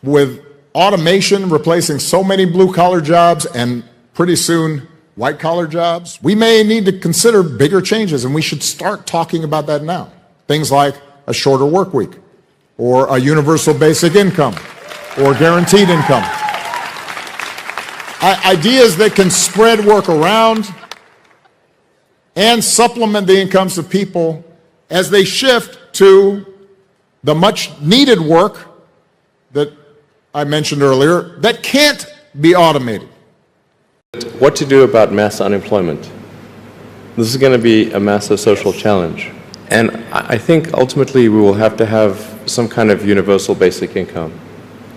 with automation replacing so many blue-collar jobs and pretty soon white-collar jobs, we may need to consider bigger changes, and we should start talking about that now. Things like a shorter work week, or a universal basic income, or guaranteed income. Ideas that can spread work around and supplement the incomes of people as they shift to the much needed work that I mentioned earlier that can't be automated. What to do about mass unemployment? This is going to be a massive social challenge. And I think ultimately we will have to have some kind of universal basic income.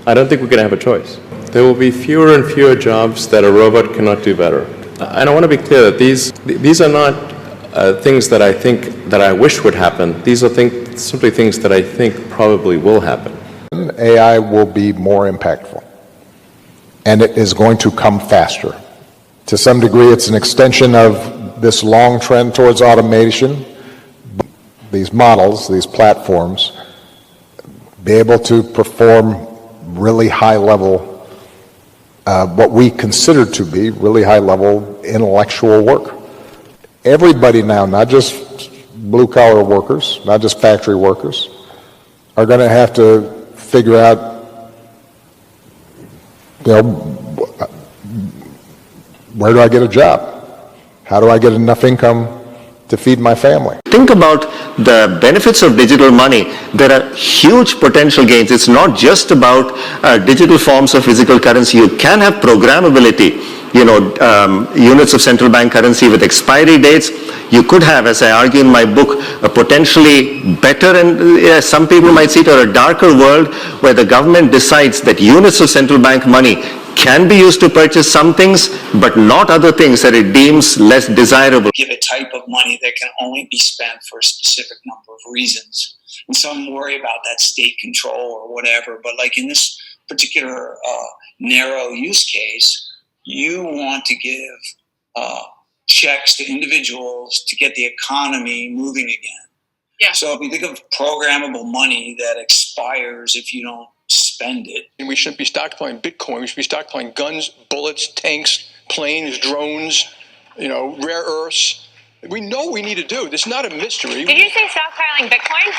I don't think we're going to have a choice. There will be fewer and fewer jobs that a robot cannot do better. And I want to be clear that these are not things that I think that I wish would happen. These are simply things that I think probably will happen. AI will be more impactful, and it is going to come faster. To some degree, it's an extension of this long trend towards automation. These models, these platforms, be able to perform really high level, what we consider to be really high level intellectual work. Everybody now, not just blue collar workers, not just factory workers, are going to have to figure out, where do I get a job? How do I get enough income to feed my family? Think about the benefits of digital money. There are huge potential gains. It's not just about digital forms of physical currency. You can have programmability, units of central bank currency with expiry dates. You could have, as I argue in my book, a potentially better and some people might see it, or a darker world where the government decides that units of central bank money can be used to purchase some things, but not other things that it deems less desirable. Give a type of money that can only be spent for a specific number of reasons. And some worry about that state control or whatever, but like in this particular narrow use case, you want to give checks to individuals to get the economy moving again. Yeah. So if you think of programmable money that expires if you don't spend it. And we shouldn't be stockpiling Bitcoin. We should be stockpiling guns, bullets, tanks, planes, drones, rare earths. We know what we need to do. This is not a mystery. Did you say stockpiling Bitcoin?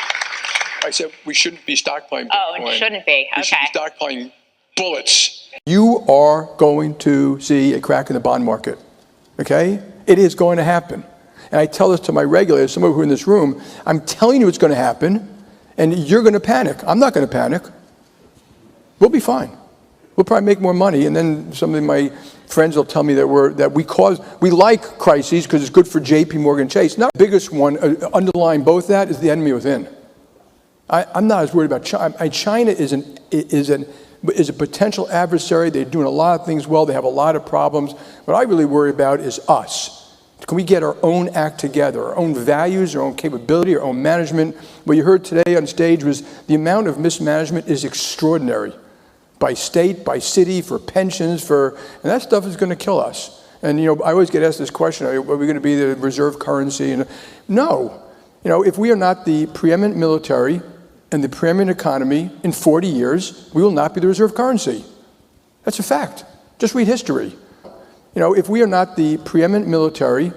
I said we shouldn't be stockpiling Bitcoin. Oh, it shouldn't be. Okay. We should be stockpiling bullets. You are going to see a crack in the bond market, okay? It is going to happen. And I tell this to my regulators, some of who are in this room, I'm telling you it's going to happen, and you're going to panic. I'm not going to panic. We'll be fine. We'll probably make more money, and then some of my friends will tell me that we like crises because it's good for J.P. Morgan Chase. Now, the biggest one underlying both that is the enemy within. I'm not as worried about China. China is a potential adversary. They're doing a lot of things well. They have a lot of problems. What I really worry about is us. Can we get our own act together, our own values, our own capability, our own management? What you heard today on stage was the amount of mismanagement is extraordinary. By state, by city, for pensions, and that stuff is going to kill us. And I always get asked this question: are we going to be the reserve currency? And no, if we are not the preeminent military and the preeminent economy in 40 years, we will not be the reserve currency. That's a fact. Just read history. If we are not the preeminent military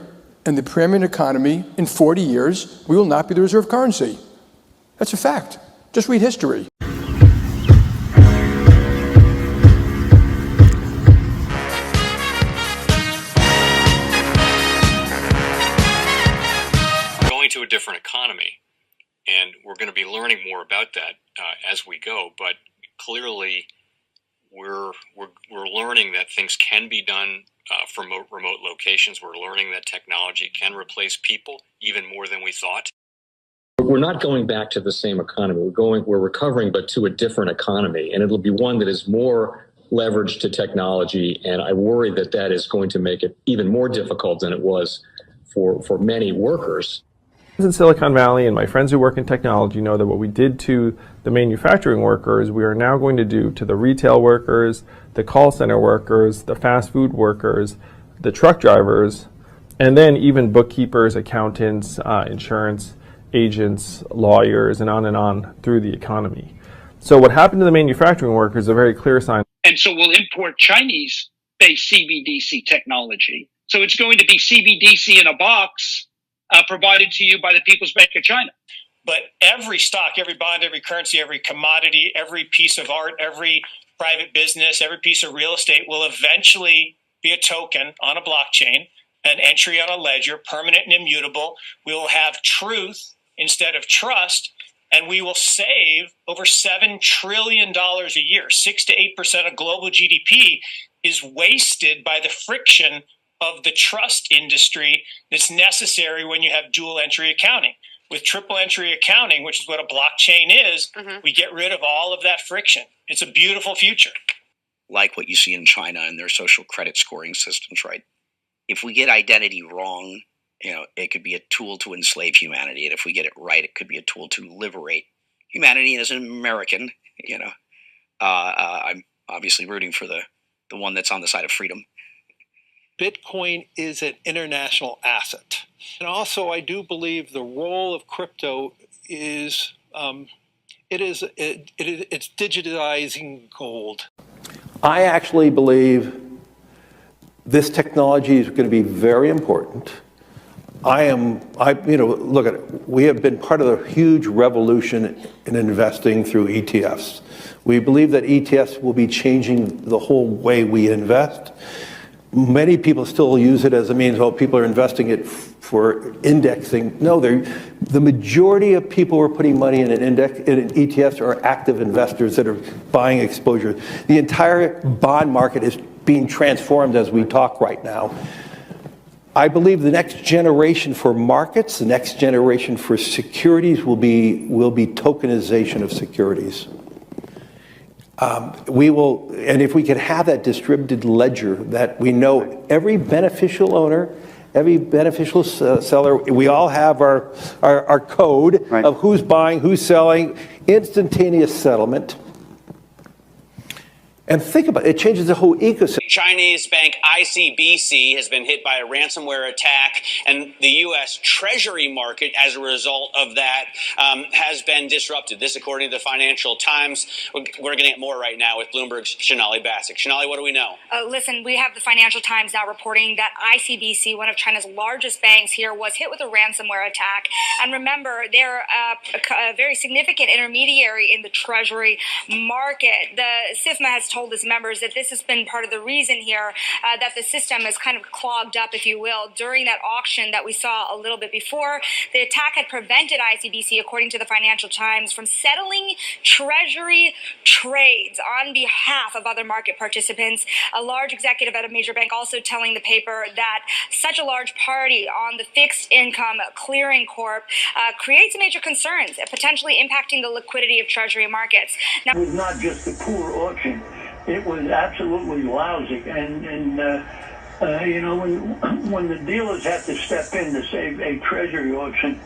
and the preeminent economy in 40 years, we will not be the reserve currency. That's a fact. Just read history. To a different economy, and we're going to be learning more about that as we go. But clearly, we're learning that things can be done from remote locations. We're learning that technology can replace people even more than we thought. We're not going back to the same economy. We're recovering, but to a different economy, and it'll be one that is more leveraged to technology. And I worry that that is going to make it even more difficult than it was for many workers. In Silicon Valley, and my friends who work in technology know that what we did to the manufacturing workers, we are now going to do to the retail workers, the call center workers, the fast food workers, the truck drivers, and then even bookkeepers, accountants, insurance agents, lawyers, and on through the economy. So what happened to the manufacturing workers is a very clear sign. And so we'll import Chinese-based CBDC technology. So it's going to be CBDC in a box provided to you by the People's Bank of China. But every stock, every bond, every currency, every commodity, every piece of art, every private business, every piece of real estate will eventually be a token on a blockchain, an entry on a ledger, permanent and immutable. We will have truth instead of trust, and we will save over $7 trillion a year. 6 to 8% of global GDP is wasted by the friction of the trust industry that's necessary when you have dual entry accounting. With triple entry accounting, which is what a blockchain is, we get rid of all of that friction. It's a beautiful future. Like what you see in China and their social credit scoring systems, right? If we get identity wrong, it could be a tool to enslave humanity. And if we get it right, it could be a tool to liberate humanity. And as an American, I'm obviously rooting for the one that's on the side of freedom. Bitcoin is an international asset. And also, I do believe the role of crypto is it's digitizing gold. I actually believe this technology is going to be very important. Look at it. We have been part of a huge revolution in investing through ETFs. We believe that ETFs will be changing the whole way we invest. Many people still use it as a means, people are investing it for indexing. No, the majority of people who are putting money in in ETFs are active investors that are buying exposure. The entire bond market is being transformed as we talk right now. I believe the next generation for markets, the next generation for securities will be tokenization of securities. And if we could have that distributed ledger that we know every beneficial owner, every beneficial seller, we all have our code of who's buying, who's selling, instantaneous settlement. And think about it, it changes the whole ecosystem. Chinese bank ICBC has been hit by a ransomware attack, and the U.S. Treasury market, as a result of that, has been disrupted. This, according to the Financial Times. We're getting it more right now with Bloomberg's Shonali Bassick. Shonali, what do we know? Listen, we have the Financial Times now reporting that ICBC, one of China's largest banks here, was hit with a ransomware attack. And remember, they're a very significant intermediary in the Treasury market. The SIFMA has told its members that this has been part of the reason here that the system is kind of clogged up, if you will, during that auction that we saw a little bit before. The attack had prevented ICBC, according to the Financial Times, from settling Treasury trades on behalf of other market participants. A large executive at a major bank also telling the paper that such a large party on the fixed income clearing corp creates major concerns, potentially impacting the liquidity of Treasury markets. Now, it was not just a poor auction. It was absolutely lousy, and when the dealers have to step in to save a treasury auction,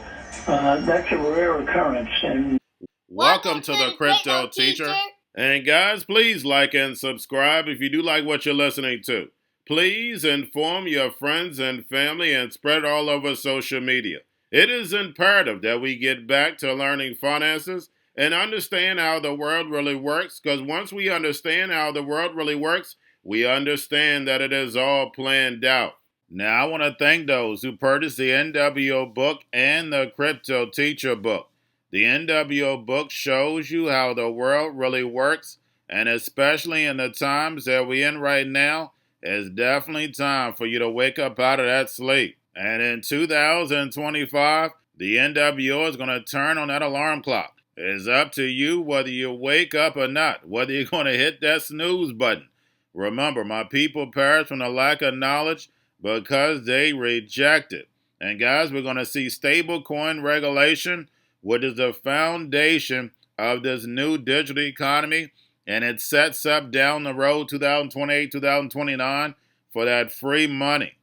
that's a rare occurrence. And welcome to the Crypto Teacher. And guys, please like and subscribe if you do like what you're listening to. Please inform your friends and family and spread it all over social media. It is imperative that we get back to learning finances and understand how the world really works, because once we understand how the world really works, we understand that it is all planned out. Now, I want to thank those who purchased the NWO book and the Crypto Teacher book. The NWO book shows you how the world really works, and especially in the times that we're in right now, it's definitely time for you to wake up out of that sleep. And in 2025, the NWO is going to turn on that alarm clock. It's up to you whether you wake up or not, whether you're going to hit that snooze button. Remember, my people perish from the lack of knowledge because they reject it. And guys, we're going to see stablecoin regulation, which is the foundation of this new digital economy, and it sets up down the road 2028, 2029 for that free money.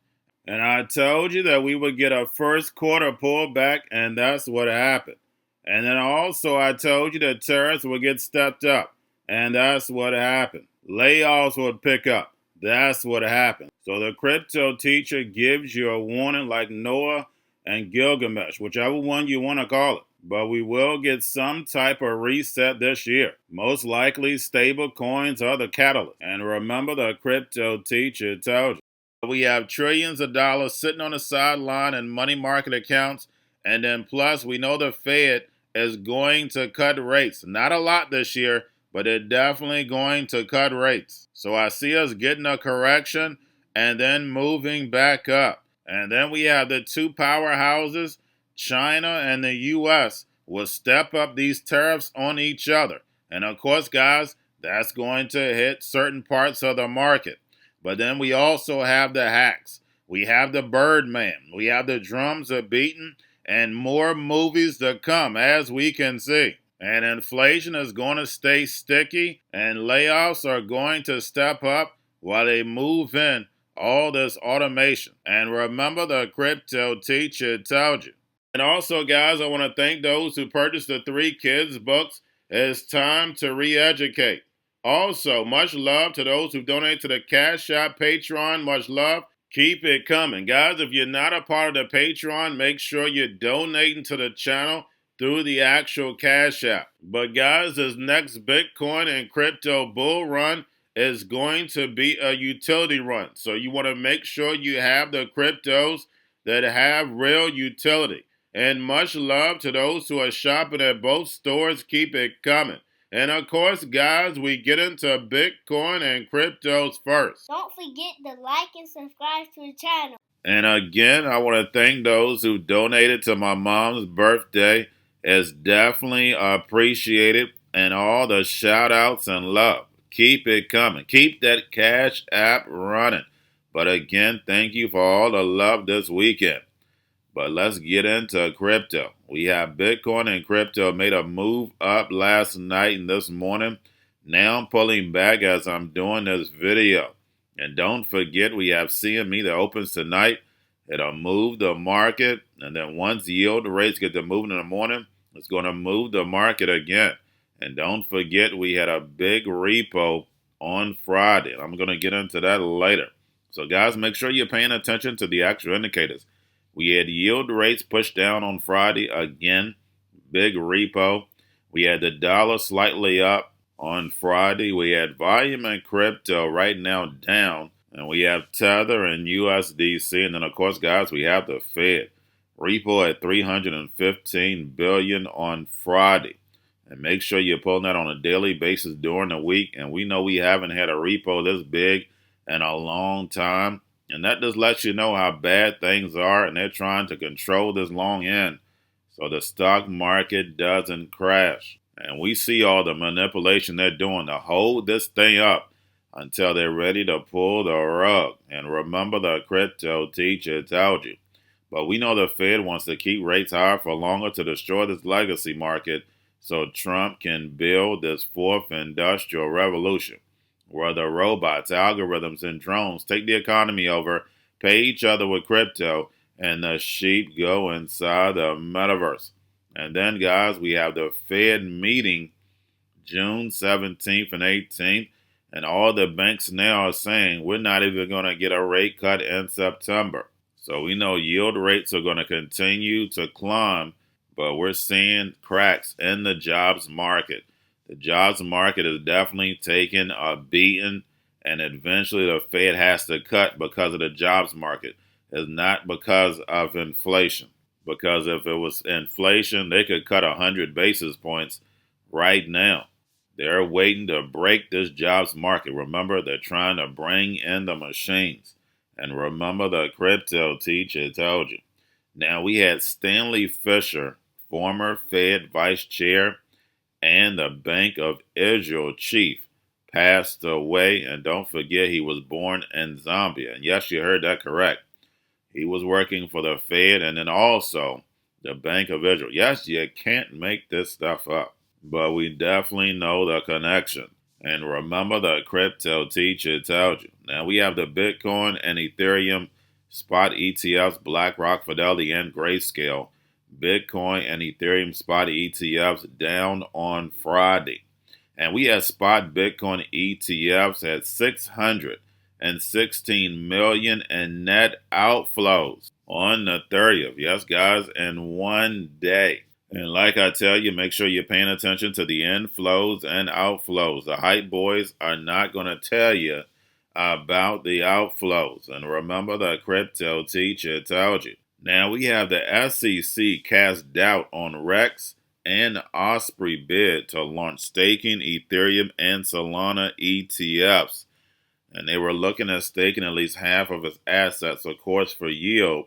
And I told you that we would get a first quarter pullback, and that's what happened. And then also I told you that tariffs would get stepped up, and that's what happened. Layoffs would pick up. That's what happened. So the Crypto Teacher gives you a warning like Noah and Gilgamesh, whichever one you want to call it. but we will get some type of reset this year. Most likely, stable coins are the catalyst. And remember, the crypto teacher told you. We have trillions of dollars sitting on the sideline in money market accounts. And then plus, we know the Fed is going to cut rates. Not a lot this year, but they're definitely going to cut rates. So I see us getting a correction and then moving back up. And then we have the two powerhouses, China and the U.S., will step up these tariffs on each other. And of course, guys, that's going to hit certain parts of the market. But then we also have the hacks. We have the Birdman. We have the drums are beaten and more movies to come, as we can see. And inflation is going to stay sticky, and layoffs are going to step up while they move in all this automation. And remember, the crypto teacher told you. And also, guys, I want to thank those who purchased the 3 kids books. It's time to re-educate. Also, much love to those who donate to the Cash App, Patreon. Much love. Keep it coming. Guys, if you're not a part of the Patreon, make sure you're donating to the channel through the actual Cash App. But guys, this next Bitcoin and crypto bull run is going to be a utility run. So you want to make sure you have the cryptos that have real utility. And much love to those who are shopping at both stores. Keep it coming. And of course, guys, we get into Bitcoin and cryptos first. Don't forget to like and subscribe to the channel. And again, I want to thank those who donated to my mom's birthday. It's definitely appreciated. And all the shout outs and love. Keep it coming. Keep that Cash App running. But again, thank you for all the love this weekend. But let's get into crypto. We have Bitcoin and crypto made a move up last night and this morning. Now I'm pulling back as I'm doing this video. And don't forget, we have CME that opens tonight. It'll move the market. And then once yield rates get to moving in the morning, it's going to move the market again. And don't forget, we had a big repo on Friday. I'm going to get into that later. So guys, make sure you're paying attention to the actual indicators. We had yield rates pushed down on Friday again, big repo. We had the dollar slightly up on Friday. We had volume in crypto right now down. And we have Tether and USDC. And then, of course, guys, we have the Fed. Repo at $315 billion on Friday. And make sure you're pulling that on a daily basis during the week. And we know we haven't had a repo this big in a long time. And that just lets you know how bad things are, and they're trying to control this long end so the stock market doesn't crash. And we see all the manipulation they're doing to hold this thing up until they're ready to pull the rug. And remember, the crypto teacher told you. But we know the Fed wants to keep rates higher for longer to destroy this legacy market so Trump can build this fourth industrial revolution, where the robots, algorithms, and drones take the economy over, pay each other with crypto, and the sheep go inside the metaverse. And then, guys, we have the Fed meeting June 17th and 18th, and all the banks now are saying we're not even going to get a rate cut in September. So we know yield rates are going to continue to climb, but we're seeing cracks in the jobs market. The jobs market is definitely taking a beating, and eventually the Fed has to cut because of the jobs market. It's not because of inflation. Because if it was inflation, they could cut 100 basis points right now. They're waiting to break this jobs market. Remember, they're trying to bring in the machines. And remember, the crypto teacher told you. Now, we had Stanley Fischer, former Fed vice chair, and the Bank of Israel chief, passed away. And don't forget, he was born in Zambia. And yes, you heard that correct. He was working for the Fed and then also the Bank of Israel. Yes, you can't make this stuff up, but we definitely know the connection. And remember, the crypto teacher told you. Now, we have the Bitcoin and Ethereum spot ETFs, BlackRock, Fidelity, and Grayscale. Bitcoin and Ethereum spot ETFs down on Friday. And we had spot Bitcoin ETFs at 616 million in net outflows on the 30th. Yes, guys, in one day. And like I tell you, make sure you're paying attention to the inflows and outflows. The hype boys are not going to tell you about the outflows. And remember, the crypto teacher told you. Now we have the SEC cast doubt on Rex and Osprey bid to launch staking Ethereum and Solana ETFs. And they were looking at staking at least half of its assets, of course, for yield.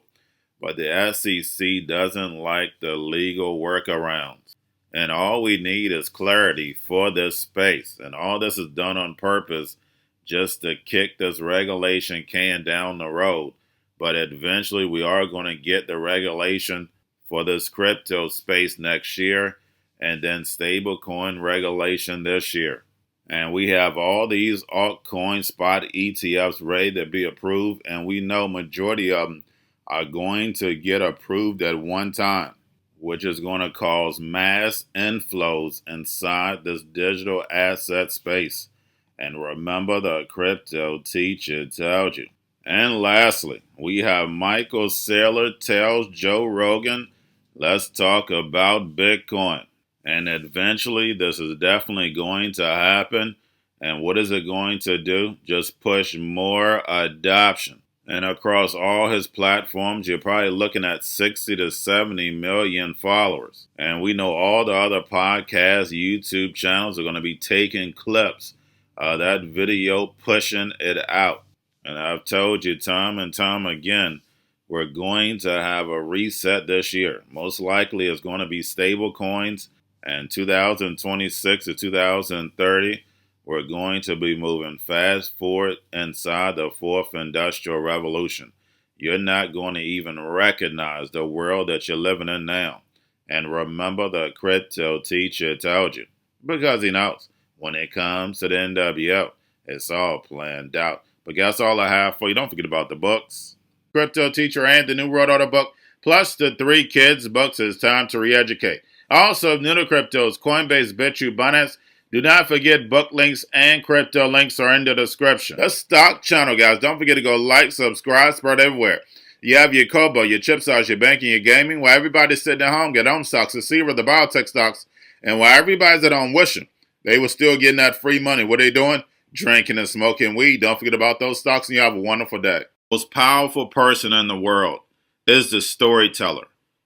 But the SEC doesn't like the legal workarounds. And all we need is clarity for this space. And all this is done on purpose just to kick this regulation can down the road. But eventually we are going to get the regulation for this crypto space next year, and then stablecoin regulation this year. And we have all these altcoin spot ETFs ready to be approved, and we know majority of them are going to get approved at one time, which is going to cause mass inflows inside this digital asset space. And remember, the crypto teacher told you. And lastly, we have Michael Saylor tells Joe Rogan, let's talk about Bitcoin. And eventually, this is definitely going to happen. And what is it going to do? Just push more adoption. And across all his platforms, you're probably looking at 60 to 70 million followers. And we know all the other podcasts, YouTube channels are going to be taking clips of that video, pushing it out. And I've told you time and time again, we're going to have a reset this year. Most likely it's going to be stable coins. And 2026 to 2030, we're going to be moving fast forward inside the fourth industrial revolution. You're not going to even recognize the world that you're living in now. And remember, the crypto teacher told you, because he knows when it comes to the NWO, it's all planned out. But that's all I have for you. Don't forget about the books. Crypto Teacher and the New World Order book, plus the 3 kids books. It's time to re-educate. Also, new to cryptos, Coinbase, Bitrue, Binance. Do not forget book links and crypto links are in the description. The stock channel, guys. Don't forget to go like, subscribe, spread everywhere. You have your Kobo, your chip stocks, your banking, your gaming. While everybody's sitting at home, get home stocks, the Seaver, the biotech stocks. And while everybody's at home wishing they were still getting that free money, what are they doing? Drinking and smoking weed. Don't forget about those stocks, and you have a wonderful day. The most powerful person in the world is the storyteller.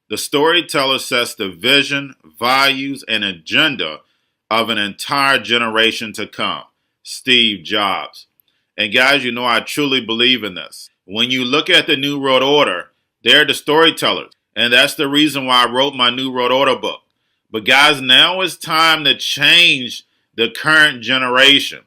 The storyteller sets the vision, values, and agenda of an entire generation to come. Steve Jobs. And guys, you know I truly believe in this. When you look at the New World Order, they're the storytellers. And that's the reason why I wrote my New World Order book. But guys, now it's time to change the current generation.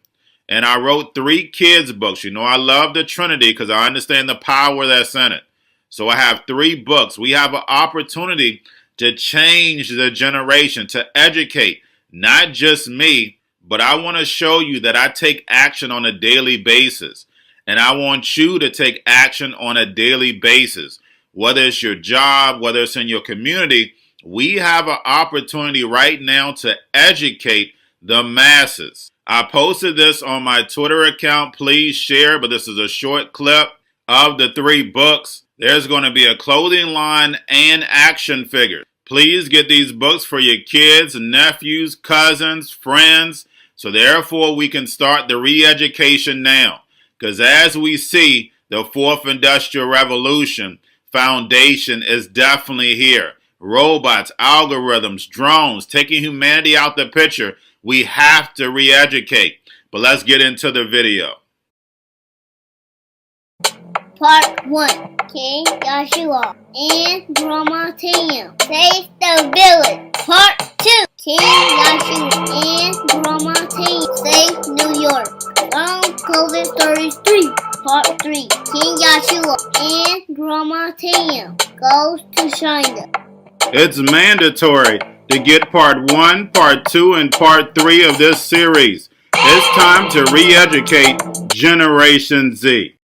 And I wrote 3 kids books. You know, I love the Trinity because I understand the power that's in it. So I have 3 books. We have an opportunity to change the generation, to educate, not just me, but I want to show you that I take action on a daily basis. And I want you to take action on a daily basis. Whether it's your job, whether it's in your community, we have an opportunity right now to educate the masses. I posted this on my Twitter account. Please share, but this is a short clip of the 3 books. There's going to be a clothing line and action figures. Please get these books for your kids, nephews, cousins, friends, so therefore we can start the re-education now. Because as we see, the 4th Industrial Revolution foundation is definitely here. Robots, algorithms, drones, taking humanity out the picture. We have to re-educate. But let's get into the video. Part 1. King Joshua and Grandma Tam save the village. Part 2. King Joshua and Grandma Tam save New York from COVID stories 3. Part 3. King Joshua and Grandma Tam goes to China. It's mandatory to get part 1, part 2, and part 3 of this series. It's time to re-educate Generation Z.